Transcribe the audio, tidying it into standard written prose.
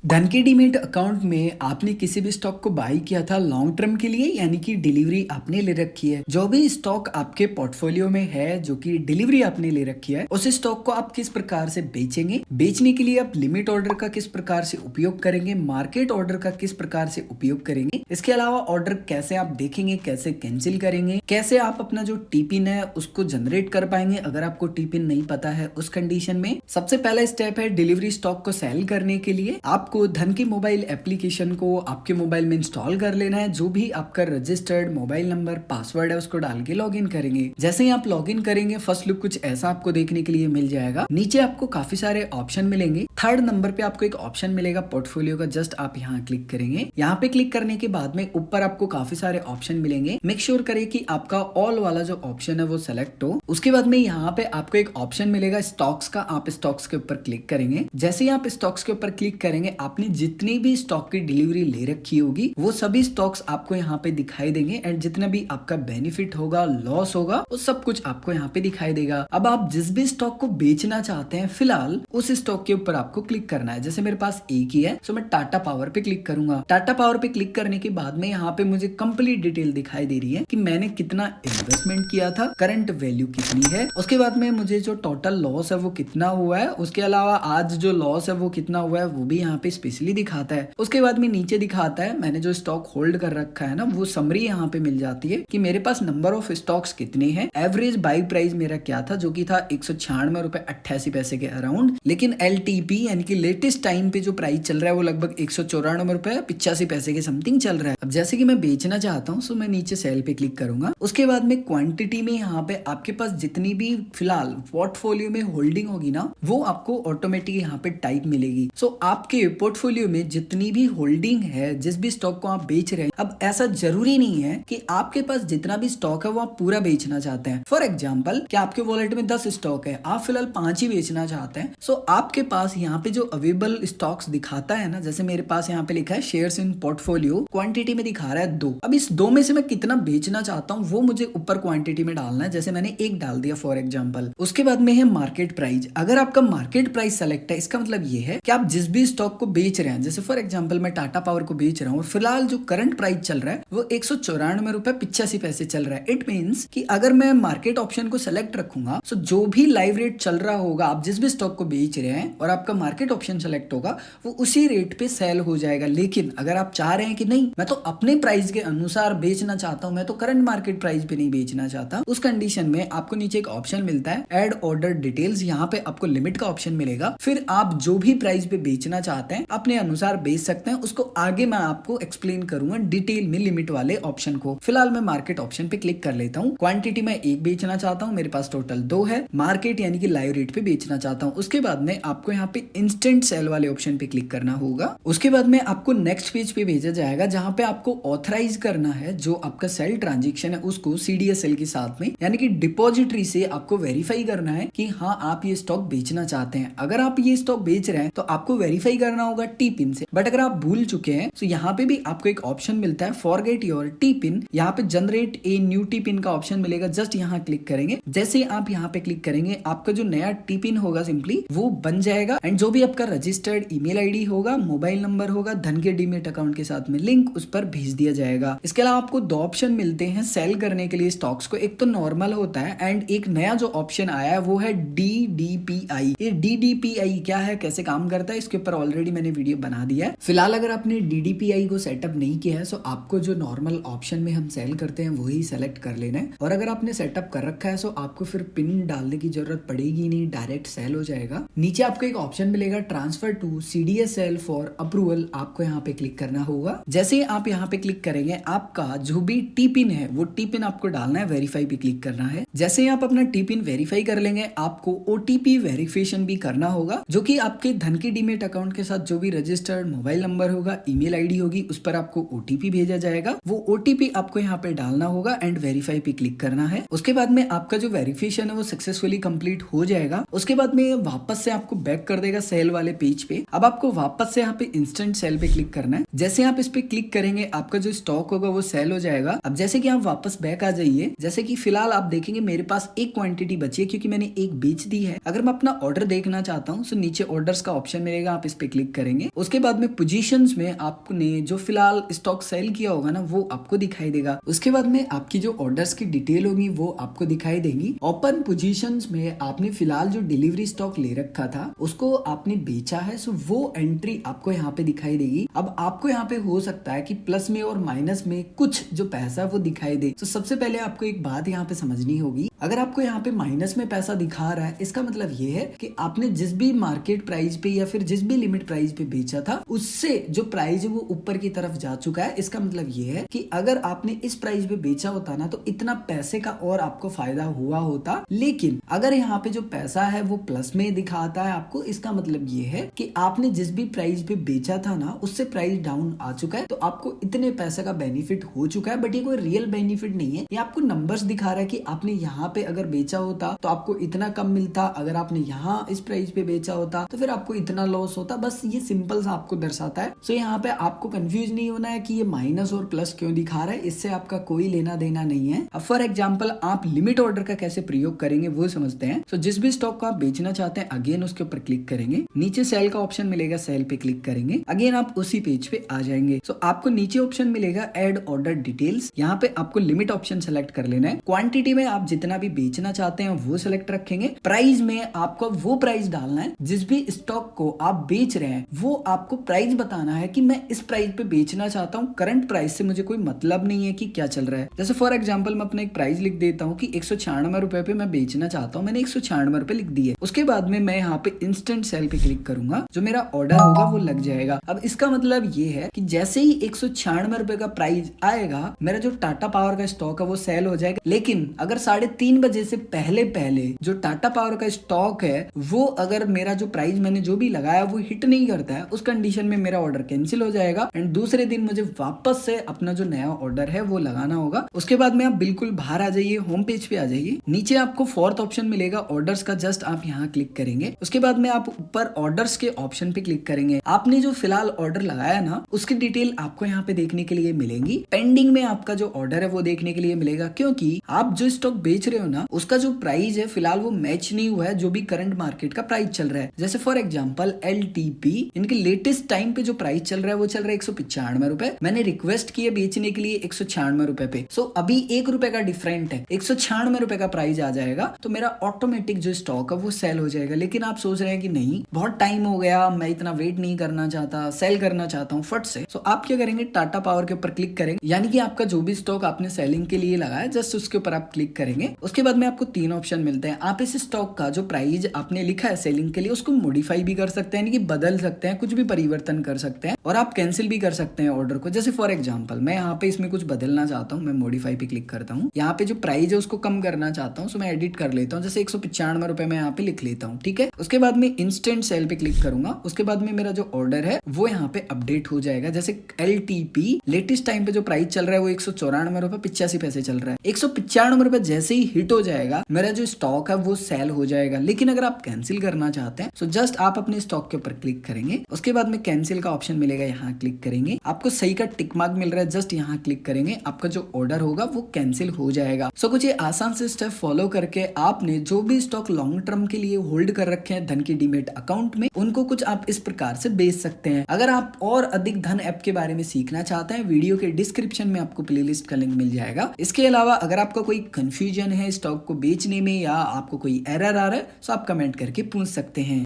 धन के demat account में आपने किसी भी स्टॉक को बाई किया था लॉन्ग टर्म के लिए, यानी कि डिलीवरी आपने ले रखी है। जो भी स्टॉक आपके पोर्टफोलियो में है जो कि डिलीवरी आपने ले रखी है, उस स्टॉक को आप किस प्रकार से बेचेंगे, बेचने के लिए आप लिमिट ऑर्डर का किस प्रकार से उपयोग करेंगे, मार्केट ऑर्डर का किस प्रकार से उपयोग करेंगे, इसके अलावा ऑर्डर कैसे आप देखेंगे, कैसे कैंसिल करेंगे, कैसे आप अपना जो टीपिन है उसको जनरेट कर पाएंगे अगर आपको टीपिन नहीं पता है उस कंडीशन में। सबसे पहला स्टेप है डिलीवरी स्टॉक को सेल करने के लिए आपको धन की मोबाइल एप्लीकेशन को आपके मोबाइल में इंस्टॉल कर लेना है। जो भी आपका रजिस्टर्ड मोबाइल नंबर पासवर्ड है उसको डाल के लॉगिन करेंगे। जैसे ही आप लॉगिन करेंगे फर्स्ट लुक कुछ ऐसा आपको देखने के लिए मिल जाएगा। नीचे आपको काफी सारे ऑप्शन मिलेंगे। थर्ड नंबर पे आपको एक ऑप्शन मिलेगा पोर्टफोलियो का, जस्ट आप यहाँ क्लिक करेंगे। यहाँ पे क्लिक करने के बाद में ऊपर आपको काफी सारे ऑप्शन मिलेंगे। मेक श्योर करें कि आपका ऑल वाला जो ऑप्शन है वो सेलेक्ट हो। उसके बाद में यहाँ पे आपको एक ऑप्शन मिलेगा स्टॉक्स का, आप स्टॉक्स के ऊपर क्लिक करेंगे। जैसे ही आप स्टॉक्स के ऊपर क्लिक करेंगे आपने जितनी भी स्टॉक की डिलीवरी ले रखी होगी वो सभी स्टॉक्स आपको यहाँ पे दिखाई देंगे एंड जितना भी आपका बेनिफिट होगा, लॉस होगा, वो सब कुछ आपको यहाँ पे दिखाई देगा। अब आप जिस भी स्टॉक को बेचना चाहते हैं फिलहाल उस स्टॉक के ऊपर आपको क्लिक करना है। जैसे मेरे पास एक ही है, सो मैं टाटा पावर पे क्लिक करूंगा। टाटा पावर पे क्लिक करने के बाद में यहाँ पे मुझे कंप्लीट डिटेल दिखाई दे रही है कि मैंने कितना इन्वेस्टमेंट किया था, करंट वैल्यू कितनी है, उसके बाद में मुझे जो टोटल लॉस है वो कितना हुआ है, उसके अलावा आज जो लॉस है वो कितना हुआ है वो भी यहाँ पे स्पेशली दिखाता है। उसके बाद में नीचे दिखाता है मैंने जो स्टॉक होल्ड कर रखा है ना, वो समरी यहाँ पे मिल जाती है कि मेरे पास नंबर ऑफ स्टॉक्स कितने हैं, एवरेज बाई प्राइस मेरा क्या था जो कि था 196 रुपए 88 पैसे के अराउंड, लेकिन LTP यानी कि लेटेस्ट टाइम पे जो प्राइस चल रहा है वो लगभग 194 रुपए 85 पैसे के समथिंग चल रहा है। अब जैसे कि मैं बेचना चाहता हूँ सो मैं नीचे सेल पे क्लिक करूंगा। उसके बाद में क्वांटिटी में यहाँ पे आपके पास जितनी भी फिलहाल पोर्टफोलियो में होल्डिंग होगी ना वो आपको ऑटोमेटिक यहाँ पे टाइप मिलेगी। सो आपके पोर्टफोलियो में जितनी भी होल्डिंग है, जिस भी स्टॉक को आप बेच रहे हैं, अब ऐसा जरूरी नहीं है कि आपके पास जितना भी स्टॉक है वो आप पूरा बेचना चाहते हैं। फॉर एग्जांपल कि आपके वॉलेट में 10 स्टॉक है, आप फिलहाल 5 ही बेचना चाहते हैं, सो आपके पास यहाँ पे जो अवेलेबल स्टॉक्स दिखाता है ना, जैसे मेरे पास यहाँ पे लिखा है शेयर्स इन पोर्टफोलियो, क्वांटिटी में दिखा रहा है 2। अब इस 2 में से मैं कितना बेचना चाहता हूँ वो मुझे ऊपर क्वांटिटी में डालना है। जैसे मैंने 1 डाल दिया फॉर एग्जाम्पल। उसके बाद में है मार्केट प्राइस। अगर आपका मार्केट प्राइस सेलेक्ट है इसका मतलब ये है कि आप जिस भी स्टॉक को बेच रहे हैं, जैसे फॉर एग्जाम्पल मैं टाटा पावर को बेच रहा हूँ और फिलहाल जो करंट प्राइस चल रहा है वो 194 रुपए 85 पैसे चल रहा है। इट मींस कि अगर मैं मार्केट ऑप्शन को सेलेक्ट रखूंगा तो जो भी लाइव रेट चल रहा होगा, आप जिस भी स्टॉक को बेच रहे हैं और आपका मार्केट ऑप्शन सेलेक्ट होगा वो उसी रेट पे सेल हो जाएगा। लेकिन अगर आप चाह रहे हैं कि नहीं मैं तो अपने प्राइस के अनुसार बेचना चाहता हूं, मैं तो करंट मार्केट प्राइस पे नहीं बेचना चाहता, उस कंडीशन में आपको नीचे एक ऑप्शन मिलता है ऐड ऑर्डर डिटेल्स। यहाँ पे आपको लिमिट का ऑप्शन मिलेगा। फिर आप जो भी प्राइस पे बेचना चाहते हैं अपने अनुसार बेच सकते हैं। उसको आगे मैं आपको एक्सप्लेन करूंगा डिटेल में लिमिट वाले ऑप्शन को। फिलहाल मैं मार्केट ऑप्शन पे क्लिक कर लेता हूँ। क्वांटिटी में 1 बेचना चाहता हूँ, मेरे पास टोटल 2 है। मार्केट यानी कि लाइव रेट पे बेचना चाहता हूँ। उसके बाद में आपको यहाँ पे इंस्टेंट सेल वाले ऑप्शन पे क्लिक करना होगा। उसके बाद में आपको नेक्स्ट पेज पे भेजा जाएगा जहाँ पे आपको ऑथराइज करना है जो आपका सेल ट्रांजेक्शन है उसको CDSL के साथ में, यानी कि डिपॉजिटरी से आपको वेरीफाई करना है कि हाँ आप ये स्टॉक बेचना चाहते हैं। अगर आप ये स्टॉक बेच रहे हैं तो आपको वेरीफाई करना होगा टी-पिन से। बट अगर आप भूल चुके हैं तो यहाँ पे भी आपको एक ऑप्शन मिलता है फॉरगेट योर टी-पिन। यहाँ पे जनरेट ए न्यू टी-पिन का ऑप्शन मिलेगा, जस्ट यहाँ क्लिक करेंगे। जैसे आप यहाँ पे क्लिक करेंगे आपका जो नया टी-पिन होगा सिंपली वो बन जाएगा एंड जो भी आपका रजिस्टर्ड ईमेल आईडी होगा, मोबाइल नंबर होगा, धन के डीमेट अकाउंट के साथ में लिंक उस पर भेज दिया जाएगा। इसके अलावा आपको 2 ऑप्शन मिलते हैं सेल करने के लिए स्टॉक्स को। एक तो नॉर्मल होता है एंड एक नया जो ऑप्शन आया है वो है DDPI। ये DDPI क्या है, कैसे काम करता है, इसके ऊपर ऑलरेडी मैंने वीडियो बना दिया है। फिलहाल अगर आपने DDPI को सेटअप नहीं किया है तो आपको जो नॉर्मल ऑप्शन में हम सेल करते हैं वही सेलेक्ट कर लेना है। और अगर आपने सेटअप कर रखा है तो आपको फिर पिन डालने की जरूरत पड़ेगी नहीं, डायरेक्ट सेल हो जाएगा। नीचे आपको एक ऑप्शन मिलेगा transfer to CDSL for approval, आपको यहाँ पे क्लिक करना होगा। जैसे आप यहाँ पे क्लिक करेंगे आपका जो भी टी-पिन है वो टी-पिन आपको डालना है, वेरीफाई पे क्लिक करना है। जैसे ही आप अपना टी-पिन वेरीफाई कर लेंगे आपको OTP वेरिफिकेशन भी करना होगा जो कि आपके धन के डीमेट अकाउंट के साथ जो भी रजिस्टर्ड मोबाइल नंबर होगा, ईमेल आईडी होगी, उस पर आपको OTP भेजा जाएगा। वो OTP आपको यहाँ पे डालना होगा एंड वेरीफाई पे क्लिक करना है। उसके बाद में आपका जो वेरिफिकेशन है वो सक्सेसफुली कंप्लीट हो जाएगा। उसके बाद में वापस से आपको बैक कर देगा सेल वाले पेज पे। अब आपको वापस से यहाँ पे इंस्टेंट सेल पे क्लिक करना है। जैसे आप इस पे क्लिक करेंगे आपका जो स्टॉक होगा वो सेल हो जाएगा। अब जैसे कि आप वापस बैक आ जाइए, जैसे कि फिलहाल आप देखेंगे मेरे पास एक क्वांटिटी बची है क्योंकि मैंने एक बेच दी है। अगर मैं अपना ऑर्डर देखना चाहता हूँ तो नीचे ऑर्डर्स का ऑप्शन मिलेगा, आप इस पे क्लिक क्लिक करेंगे। उसके बाद में पोजीशंस में आपने जो फिलहाल स्टॉक सेल किया होगा ना वो आपको दिखाई देगा। उसके बाद में आपकी जो ऑर्डर्स की डिटेल होगी वो आपको दिखाई देगी। ओपन पोजीशंस में आपने फिलहाल जो डिलीवरी स्टॉक ले रखा था उसको आपने बेचा है, सो वो एंट्री आपको यहाँ पे दिखाई देगी। अब आपको यहाँ पे हो सकता है कि प्लस में और माइनस में कुछ जो पैसा वो दिखाई दे। तो सबसे पहले आपको एक बात यहाँ पे समझनी होगी, अगर आपको यहाँ पे माइनस में पैसा दिखा रहा है इसका मतलब ये है कि आपने जिस भी मार्केट प्राइस पे या फिर जिस भी लिमिट प्राइस पे बेचा था उससे जो प्राइस है वो ऊपर की तरफ जा चुका है। इसका मतलब ये है कि अगर आपने इस प्राइस पे बेचा होता ना तो इतना पैसे का और आपको फायदा हुआ होता, लेकिन अगर यहाँ पे जो पैसा है वो प्लस में दिखाता है आपको, इसका मतलब ये है कि आपने जिस भी प्राइस पे बेचा था ना उससे प्राइस डाउन आ चुका है, तो आपको इतने पैसे का बेनिफिट हो चुका है। बट ये कोई रियल बेनिफिट नहीं है, ये आपको नंबर्स दिखा रहा है कि आपने यहाँ पे अगर बेचा होता तो आपको इतना कम मिलता, अगर आपने यहाँ इस प्राइस पे बेचा होता तो फिर आपको इतना लॉस होता। बस ये सिंपल सा आपको दर्शाता है। सो यहाँ पे आपको कंफ्यूज नहीं होना है कि ये माइनस और प्लस क्यों दिखा रहा है, इससे आपका कोई लेना देना नहीं है। अब फॉर एग्जाम्पल आप लिमिट ऑर्डर का कैसे प्रयोग करेंगे वो समझते हैं। सो जिस भी स्टॉक को आप बेचना चाहते हैं अगेन उसके ऊपर क्लिक करेंगे, नीचे सेल का ऑप्शन मिलेगा, सेल पे क्लिक करेंगे, अगेन आप उसी पेज पे आ जाएंगे। सो आपको नीचे ऑप्शन मिलेगा एड ऑर्डर डिटेल्स, यहाँ पे आपको लिमिट ऑप्शन सेलेक्ट कर लेना है। क्वांटिटी में आप जितना भी बेचना चाहते हैं वो सिलेक्ट रखेंगे। प्राइस में आपको वो प्राइस डालना है जिस भी स्टॉक को आप बेच रहे हैं वो आपको प्राइस बताना है कि मैं इस प्राइस पे बेचना चाहता हूँ, करंट प्राइस से मुझे कोई मतलब नहीं है कि क्या चल रहा है। जैसे फॉर एग्जांपल मैं अपना एक प्राइस लिख देता हूँ कि 196 रुपए पे मैं बेचना चाहता हूँ, मैंने 196 रुपए लिख दिए। उसके बाद में मैं यहाँ पे इंस्टेंट सेल पे क्लिक करूंगा, जो मेरा ऑर्डर होगा वो लग जाएगा। अब इसका मतलब ये है कि जैसे ही 196 रुपए का प्राइस आएगा मेरा जो टाटा पावर का स्टॉक है वो सेल हो जाएगा। लेकिन अगर 3:30 बजे से पहले जो टाटा पावर का स्टॉक है वो अगर मेरा जो प्राइस मैंने जो भी लगाया वो हिट नहीं करता है, उस कंडीशन में मेरा ऑर्डर कैंसिल हो जाएगा एंड दूसरे दिन मुझे वापस से अपना जो नया ऑर्डर है वो लगाना होगा। उसके बाद में आप बिल्कुल बाहर आ जाइए, होम पेज पे आ जाइए, नीचे आपको फोर्थ ऑप्शन मिलेगा ऑर्डर्स का, जस्ट आप यहाँ क्लिक करेंगे। उसके बाद में आप ऊपर ऑर्डर्स के ऑप्शन पे क्लिक करेंगे। आपने जो फिलहाल ऑर्डर लगाया ना उसकी डिटेल आपको यहाँ पे देखने के लिए मिलेंगी। पेंडिंग में आपका जो ऑर्डर है वो देखने के लिए मिलेगा, क्योंकि आप जो स्टॉक बेच रहे हो ना उसका जो प्राइस है फिलहाल वो मैच नहीं हुआ है जो भी करंट मार्केट का प्राइस चल रहा है। जैसे फॉर एग्जांपल LTP इनके लेटेस्ट टाइम पे जो प्राइस चल रहा है वो चल रहा है 195 रुपए। मैंने रिक्वेस्ट की है बेचने के लिए 196 रुपए पे। सो अभी 1 रुपए का डिफरेंट है, 196 रुपए का प्राइस आ जाएगा तो मेरा ऑटोमेटिक जो स्टॉक है वो सेल हो जाएगा। लेकिन आप सोच रहे हैं कि नहीं बहुत टाइम हो गया, मैं इतना वेट नहीं करना चाहता, सेल करना चाहता हूँ फट से। सो आप क्या करेंगे, टाटा पावर के ऊपर क्लिक करेंगे, यानी कि आपका जो भी स्टॉक आपने सेलिंग के लिए लगाया जस्ट उसके ऊपर आप क्लिक करेंगे। उसके बाद में आपको 3 ऑप्शन मिलते हैं। आप इस स्टॉक का जो प्राइस आपने लिखा है सेलिंग के लिए उसको मॉडिफाई भी कर सकते हैं, यानी कि बदल सकते हैं, कुछ भी परिवर्तन कर सकते हैं और आप कैंसिल भी कर सकते हैं ऑर्डर को। जैसे फॉर एग्जांपल मैं यहाँ पे इसमें कुछ बदलना चाहता हूँ, मैं मॉडिफाई पे क्लिक करता हूँ। यहाँ पे जो प्राइस है उसको कम करना चाहता हूँ, सो मैं एडिट कर लेता हूँ, जैसे 195 रुपए मैं यहाँ पे लिख लेता हूँ, ठीक है। उसके बाद में इंस्टेंट सेल पे क्लिक करूंगा। उसके बाद में मेरा जो ऑर्डर है वो यहाँ पे अपडेट हो जाएगा। जैसे LTP लेटेस्ट टाइम पे जो प्राइस चल रहा है वो 194 रुपए 85 पैसे चल रहा है। 195 रुपए जैसे ही हिट हो जाएगा मेरा जो स्टॉक है वो सेल हो जाएगा। लेकिन अगर आप कैंसिल करना चाहते हैं सो जस्ट आप अपने स्टॉक के ऊपर क्लिक करेंगे। उसके बाद में कैंसिल का ऑप्शन मिलेगा, यहाँ क्लिक करेंगे, आपको सही का टिक मार्क मिल रहा है, जस्ट यहाँ क्लिक करेंगे, आपका जो ऑर्डर होगा वो कैंसिल हो जाएगा। सो कुछ ये आसान से स्टेप फॉलो करके आपने जो भी स्टॉक लॉन्ग टर्म के लिए होल्ड कर रखे हैं धन की डीमेट अकाउंट में उनको कुछ आप इस प्रकार से बेच सकते हैं। अगर आप और अधिक धन ऐप के बारे में सीखना चाहते हैं वीडियो के डिस्क्रिप्शन में आपको प्लेलिस्ट का लिंक मिल जाएगा। इसके अलावा अगर आपका कोई कंफ्यूजन है स्टॉक को बेचने में या आपको कोई एरर आ रहा है तो आप कमेंट करके पूछ सकते हैं।